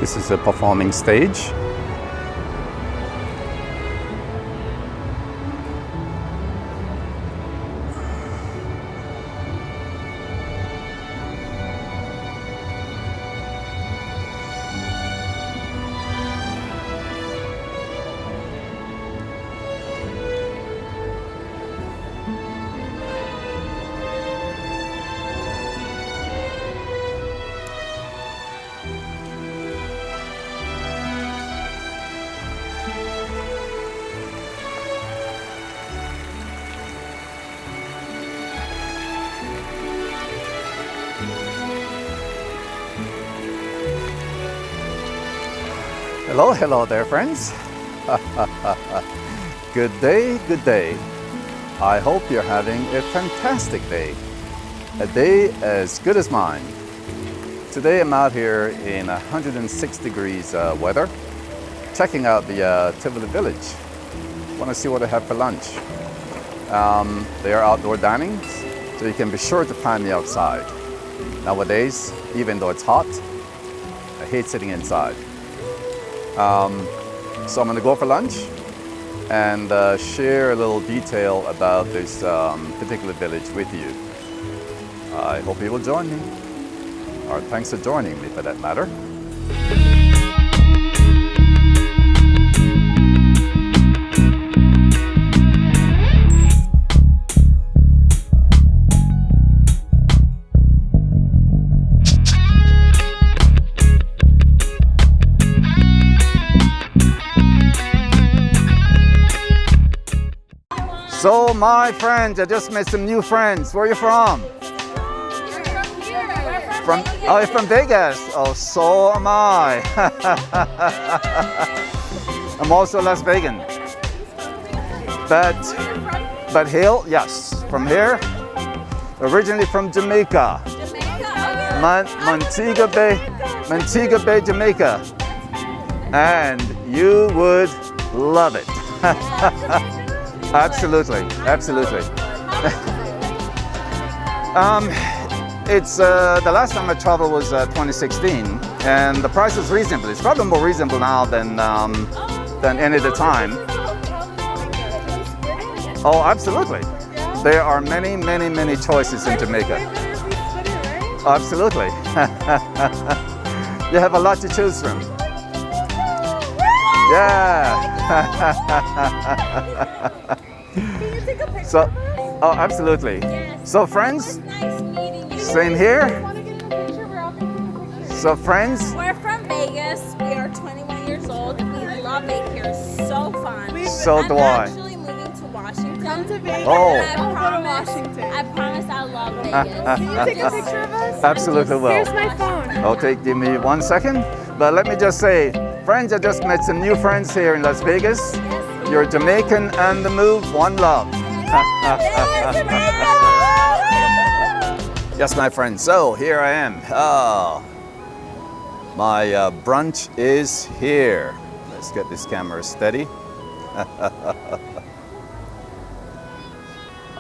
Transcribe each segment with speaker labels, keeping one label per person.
Speaker 1: This is a performing stage. Hello, hello there, friends. Good day, good day. I hope you're having a fantastic day. A day as good as mine. Today I'm out here in 106 degrees weather, checking out the Tivoli village. Want to see what I have for lunch. They are outdoor dining, so you can be sure to find me outside. Nowadays, even though it's hot, I hate sitting inside. So I'm going to go for lunch and share a little detail about this particular village with you. I hope you will join me, or thanks for joining me for that matter. So my friends, I just met some new friends. Where are you from? Oh, you're from Vegas. Oh, so am I. I'm also Las Vegan. But hail, yes, from here. Originally from Jamaica. Montego Bay, Jamaica. And you would love it. Absolutely, absolutely. It's the last time I traveled was 2016, and the price is reasonable. It's probably more reasonable now than any other time. Oh, absolutely. There are many, many, many choices in Jamaica. Absolutely. You have a lot to choose from. Yeah.
Speaker 2: Can you take a picture?
Speaker 1: So, oh, absolutely.
Speaker 2: Yes.
Speaker 1: So, friends,
Speaker 2: Nice meeting you.
Speaker 1: same here.
Speaker 2: Want to get a picture? We're all taking a picture.
Speaker 1: So, friends,
Speaker 2: We're from Vegas. We are 21 years old. We love it here. So fun.
Speaker 1: So do I.
Speaker 2: I'm actually moving to Washington.
Speaker 3: Come to Vegas.
Speaker 1: Oh.
Speaker 2: I
Speaker 3: Washington.
Speaker 2: promise I love Vegas.
Speaker 3: Can you take a picture of us?
Speaker 1: absolutely will.
Speaker 3: Here's my phone.
Speaker 1: Okay, give me 1 second. But let me just say, friends, I just met some new friends here in Las Vegas. You're Jamaican on the move, one love. Yes, my friend. So here I am. Oh, my brunch is here. Let's get this camera steady.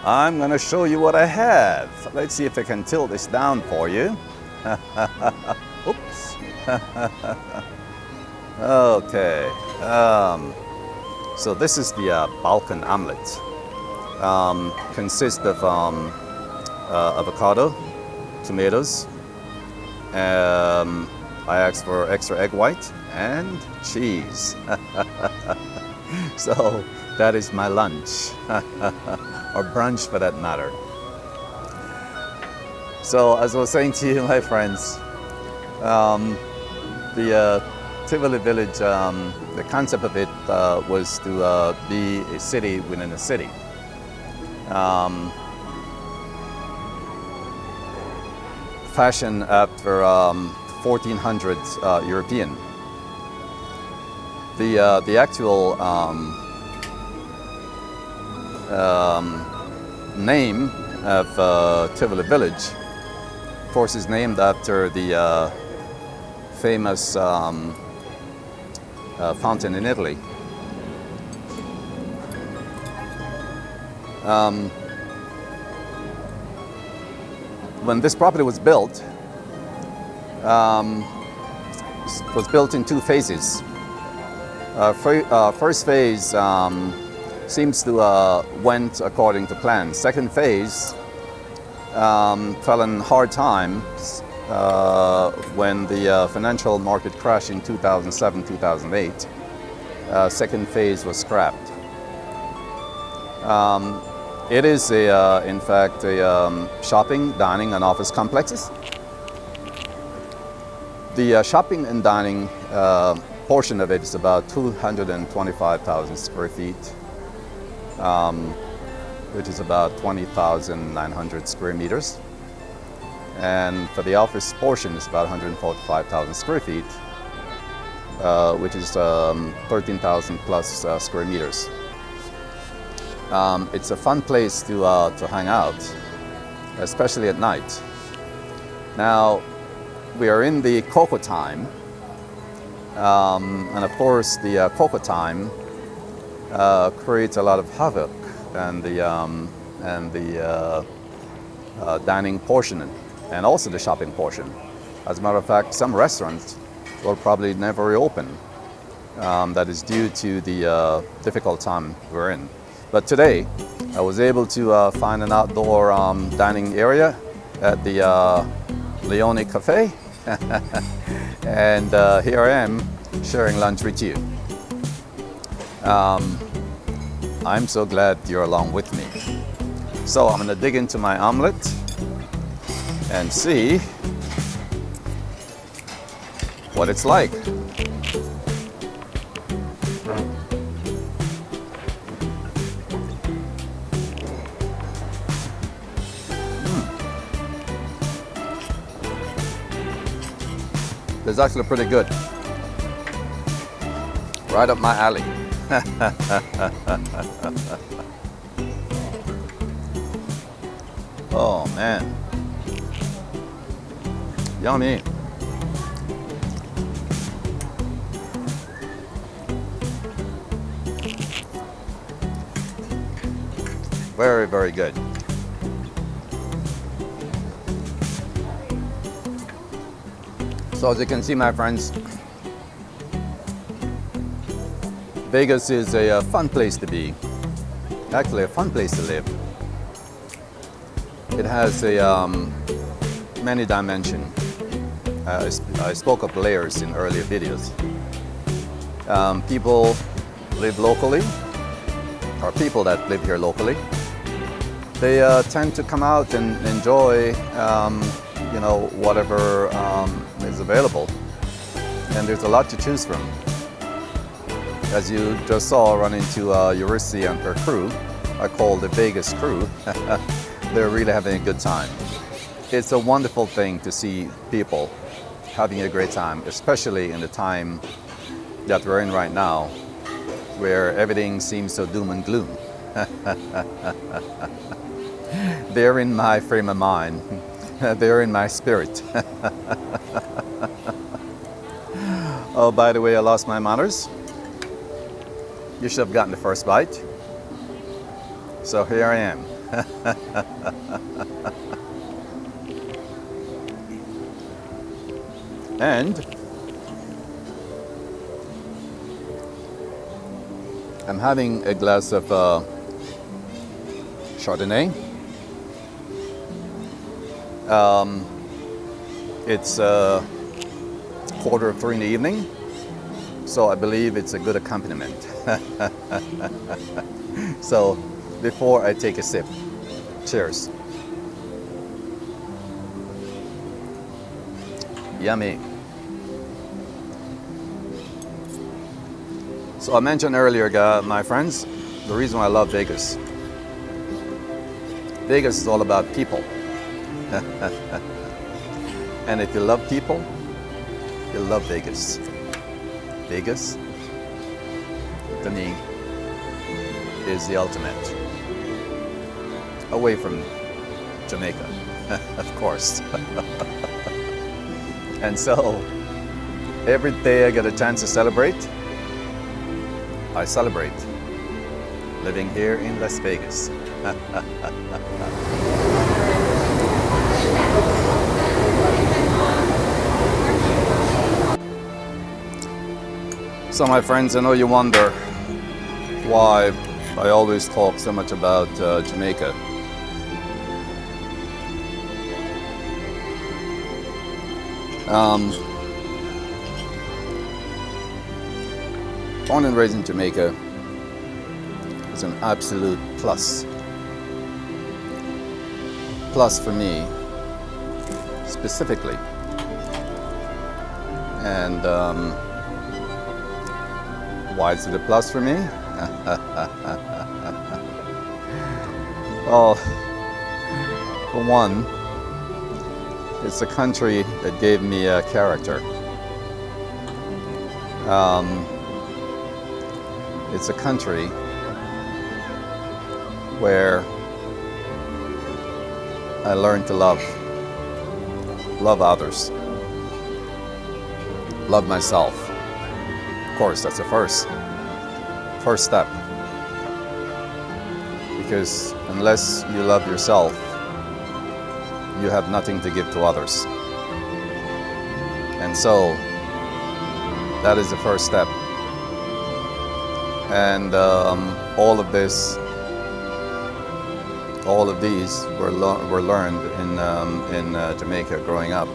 Speaker 1: I'm gonna show you what I have. Let's see if I can tilt this down for you. Oops. Okay. So this is the Balkan omelet. Consists of avocado, tomatoes. I asked for extra egg white and cheese. So that is my lunch, or brunch for that matter. So as I was saying to you, my friends, the Tivoli village, the concept of it was to be a city within a city. Fashioned after 1400s European. The actual name of Tivoli village, of course, is named after the famous fountain in Italy. When this property was built, in two phases. First phase seems to went according to plan. Second phase fell in hard times when the financial market crashed in 2007-2008. Second phase was scrapped. It is, in fact, a shopping, dining, and office complexes. The shopping and dining portion of it is about 225,000 square feet, which is about 20,900 square meters. And for the office portion, it's about 145,000 square feet, which is 13,000 plus square meters. It's a fun place to hang out, especially at night. Now, we are in the cocoa time, and of course the cocoa time creates a lot of havoc and the dining portion and also the shopping portion. As a matter of fact, some restaurants will probably never reopen. That is due to the difficult time we're in. But today, I was able to find an outdoor dining area at the Leone Cafe. And here I am sharing lunch with you. I'm so glad you're along with me. So I'm gonna dig into my omelet and see what it's like. It's actually pretty good. Right up my alley. Oh man. Yummy. Very, very good. So as you can see, my friends, Vegas is a fun place to be. Actually, a fun place to live. It has a many dimension. I spoke of layers in earlier videos. People live locally, or people that live here locally, they tend to come out and enjoy you know, whatever is available. And there's a lot to choose from. As you just saw, run into Eurydice and her crew. I call the Vegas crew. They're really having a good time. It's a wonderful thing to see people having a great time, especially in the time that we're in right now, where everything seems so doom and gloom. They're in my frame of mind. They're in my spirit. Oh, by the way, I lost my manners. You should have gotten the first bite. So here I am. And I'm having a glass of Chardonnay. It's 2:45 in the evening, so I believe it's a good accompaniment. So before I take a sip, cheers. Yummy. So I mentioned earlier, my friends, the reason why I love Vegas. Vegas is all about people. And if you love people, you'll love Vegas. Vegas, to me, is the ultimate. Away from Jamaica, of course. And so, every day I get a chance to celebrate, I celebrate living here in Las Vegas. So my friends, I know you wonder why I always talk so much about Jamaica. Born and raised in Jamaica is an absolute plus. Plus for me, specifically. And why is it a plus for me? Well, for one, it's a country that gave me a character. It's a country where I learned to love others, love myself. Of course, that's the first step. Because unless you love yourself, you have nothing to give to others. And so, that is the first step. And all of these were learned in Jamaica growing up.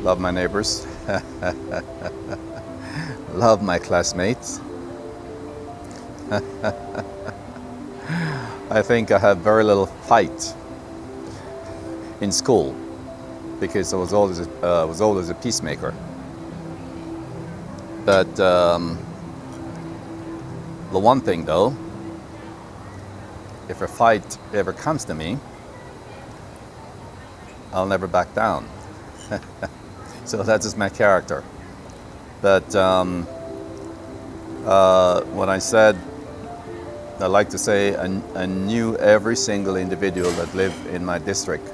Speaker 1: Love my neighbors. Love my classmates. I think I had very little fight in school because I was always a peacemaker. But the one thing though, if a fight ever comes to me, I'll never back down. So that's just my character. But when I said, I like to say I knew every single individual that lived in my district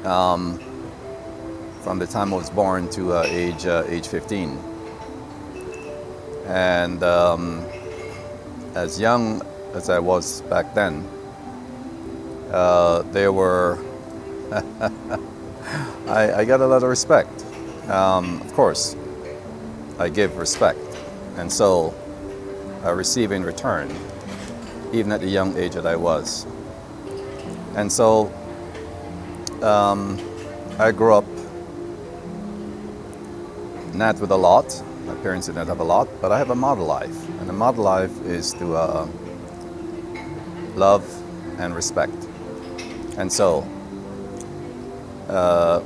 Speaker 1: from the time I was born to age 15. And as young as I was back then, there were I got a lot of respect. Of course, I give respect, and so I receive in return, even at the young age that I was. And so I grew up not with a lot. My parents did not have a lot, but I have a model life, and the model life is to love and respect. And so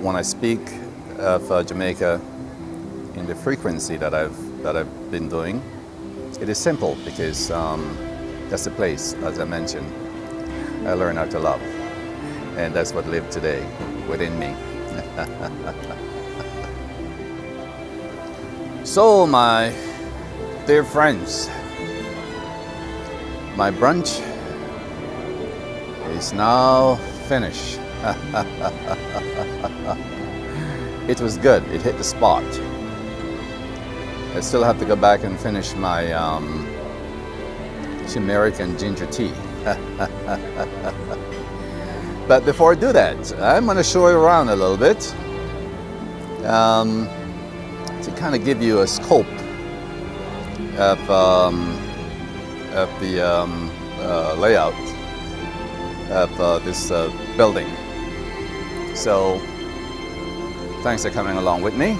Speaker 1: when I speak of Jamaica in the frequency that I've been doing, it is simple because that's the place, as I mentioned, I learned how to love, and that's what lived today within me. So, my dear friends, my brunch is now finished. It was good. It hit the spot. I still have to go back and finish my turmeric and ginger tea. But before I do that, I'm going to show you around a little bit to kind of give you a scope of the layout of this building. So, thanks for coming along with me.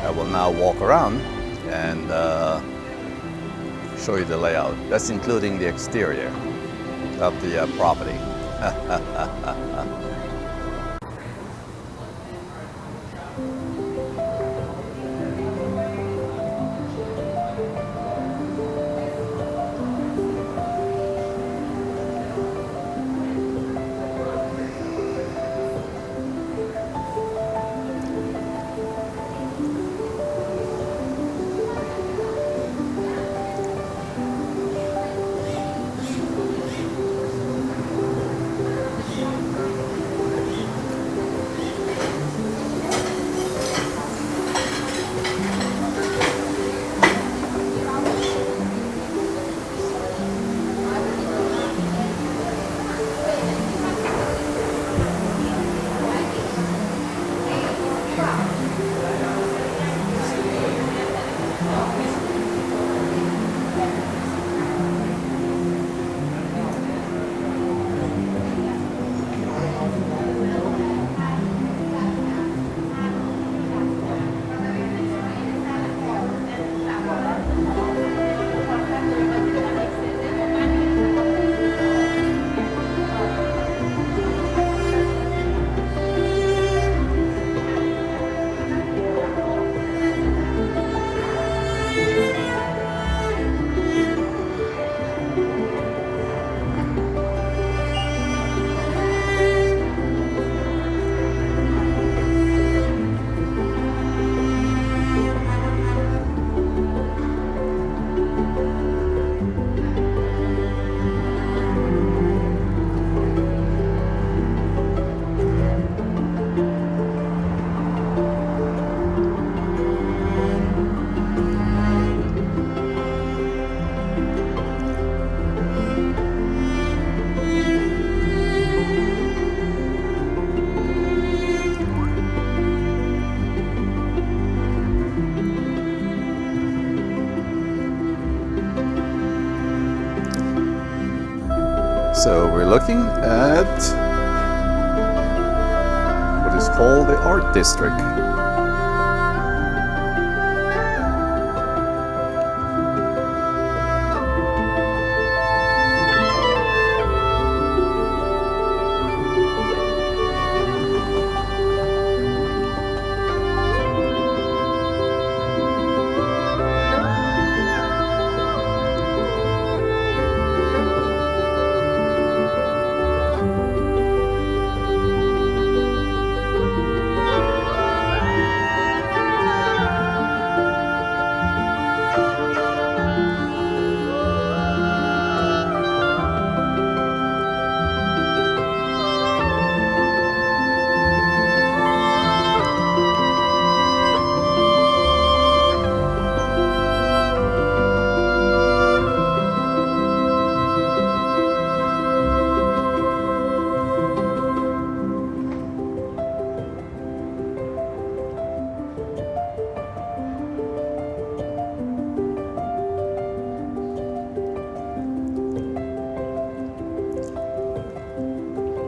Speaker 1: I will now walk around and show you the layout. That's including the exterior of the property. So we're looking at what is called the Art District.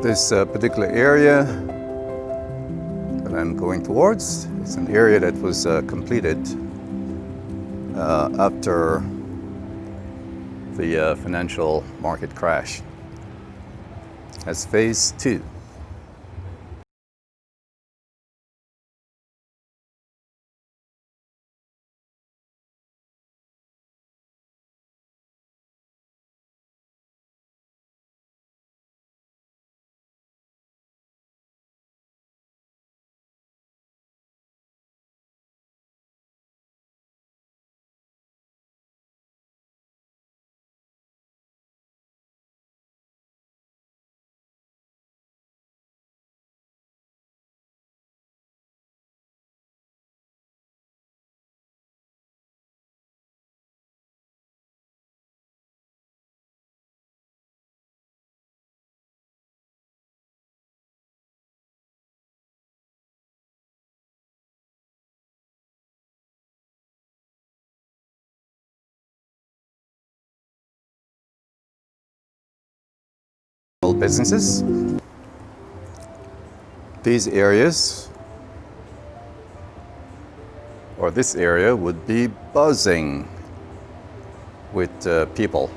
Speaker 1: This particular area that I'm going towards is an area that was completed after the financial market crash as phase 2. Businesses. These areas, or this area, would be buzzing with people.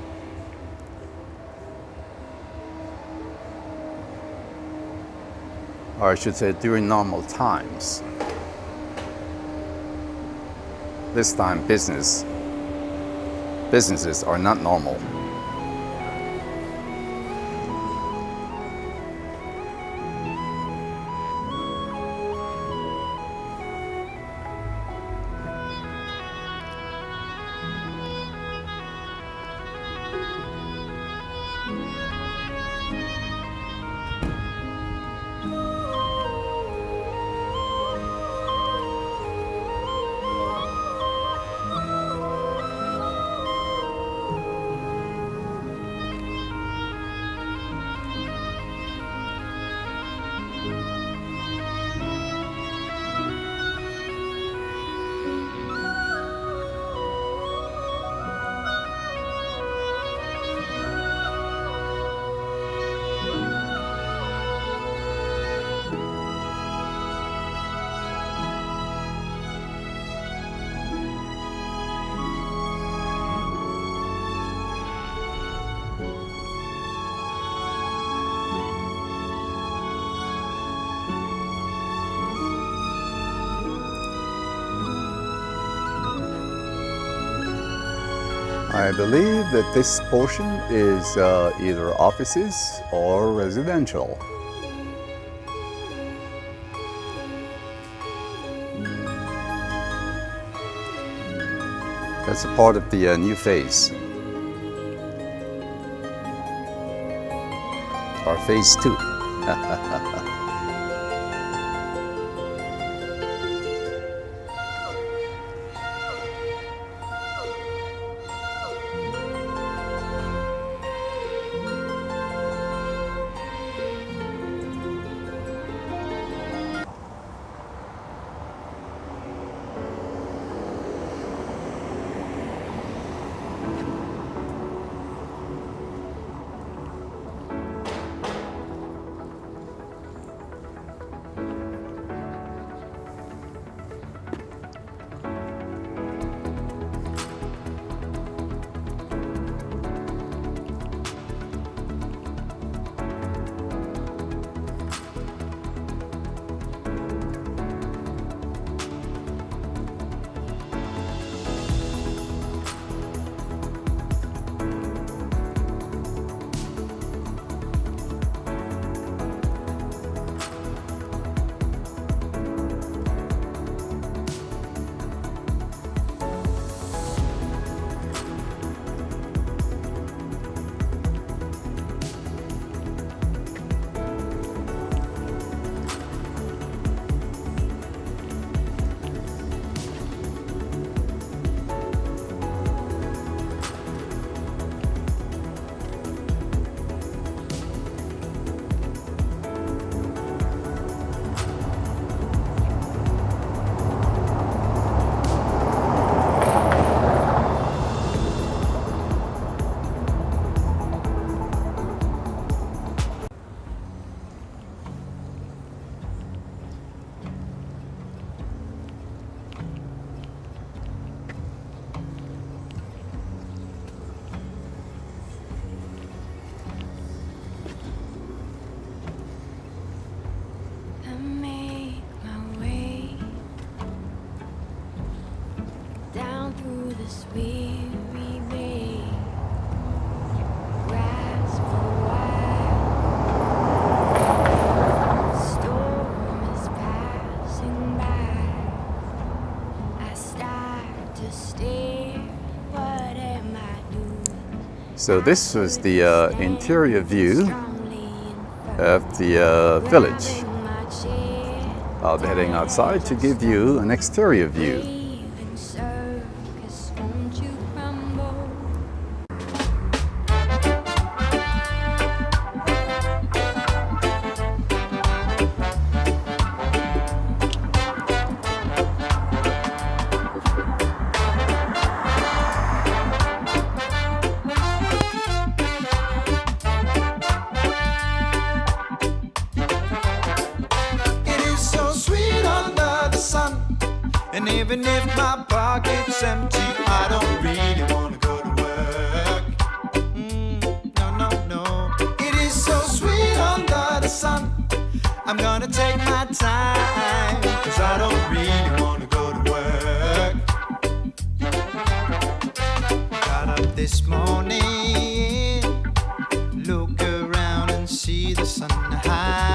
Speaker 1: Or I should say during normal times. This time businesses are not normal. I believe that this portion is either offices or residential. That's a part of the new phase, or phase 2.
Speaker 3: this weary way, grasp for a while. Storm is passing by. I start to stare. What am I doing?
Speaker 1: So this was the interior view of the village. I'll be heading outside to give you an exterior view.
Speaker 4: And even if my pocket's empty, I don't really want to go to work. No, no, no. It is so sweet under the sun. I'm gonna take my time, 'cause I don't really want to go to work. Got up this morning, look around and see the sun high.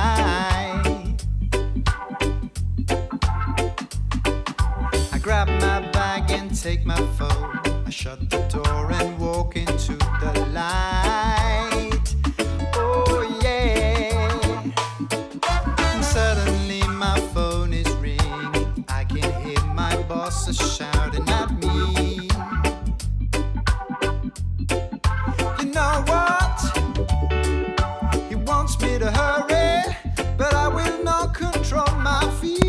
Speaker 4: Grab my bag and take my phone. I shut the door and walk into the light. Oh yeah. And suddenly my phone is ringing. I can hear my boss shouting at me. You know what? He wants me to hurry, but I will not control my feet.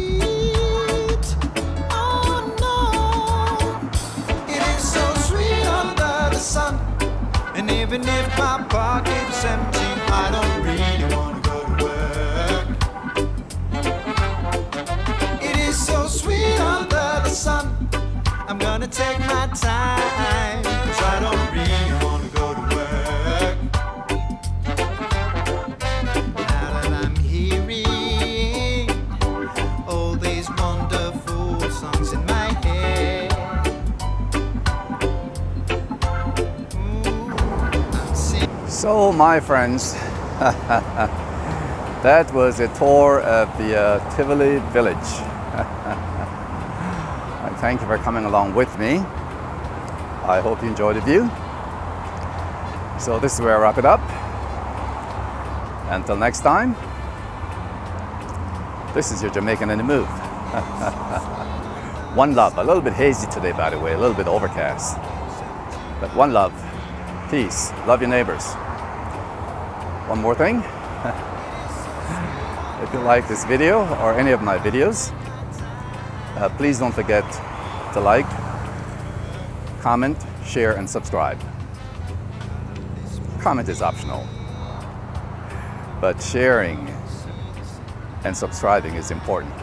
Speaker 4: And even if my pocket's empty, I don't really want to go to work. It is so sweet under the sun. I'm gonna take my time, 'cause I don't really want to go to work. Now that I'm hearing all these wonderful songs in my head,
Speaker 1: So my friends, that was a tour of the Tivoli village. I thank you for coming along with me. I hope you enjoyed the view. So this is where I wrap it up. Until next time, this is your Jamaican in the Move. One love. A little bit hazy today, by the way, a little bit overcast. But one love. Peace. Love your neighbors. One more thing. If you like this video or any of my videos, please don't forget to like, comment, share, and subscribe. Comment is optional, but sharing and subscribing is important.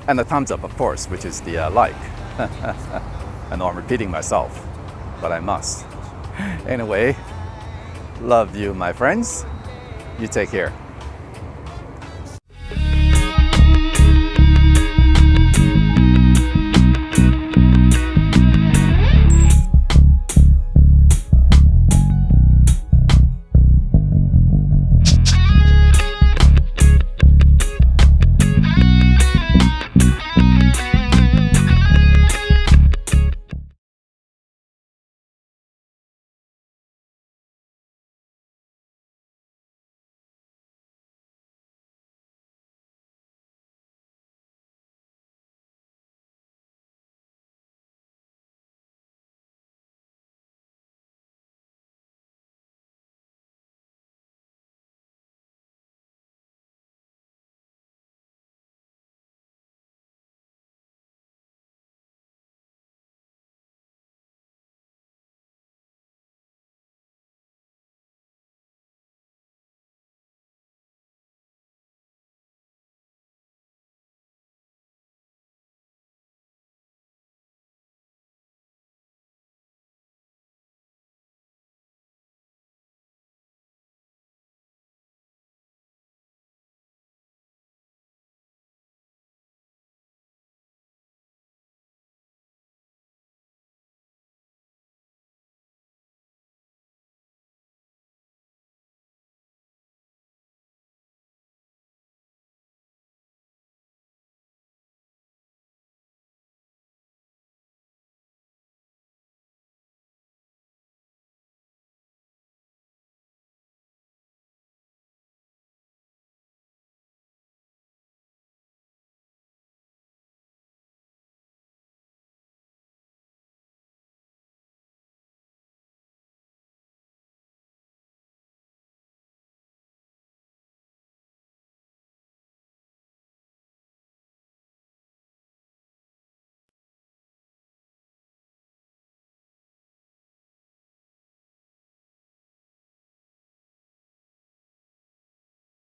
Speaker 1: And the thumbs up, of course, which is the like. I know I'm repeating myself, but I must. Anyway, love you, my friends. You take care.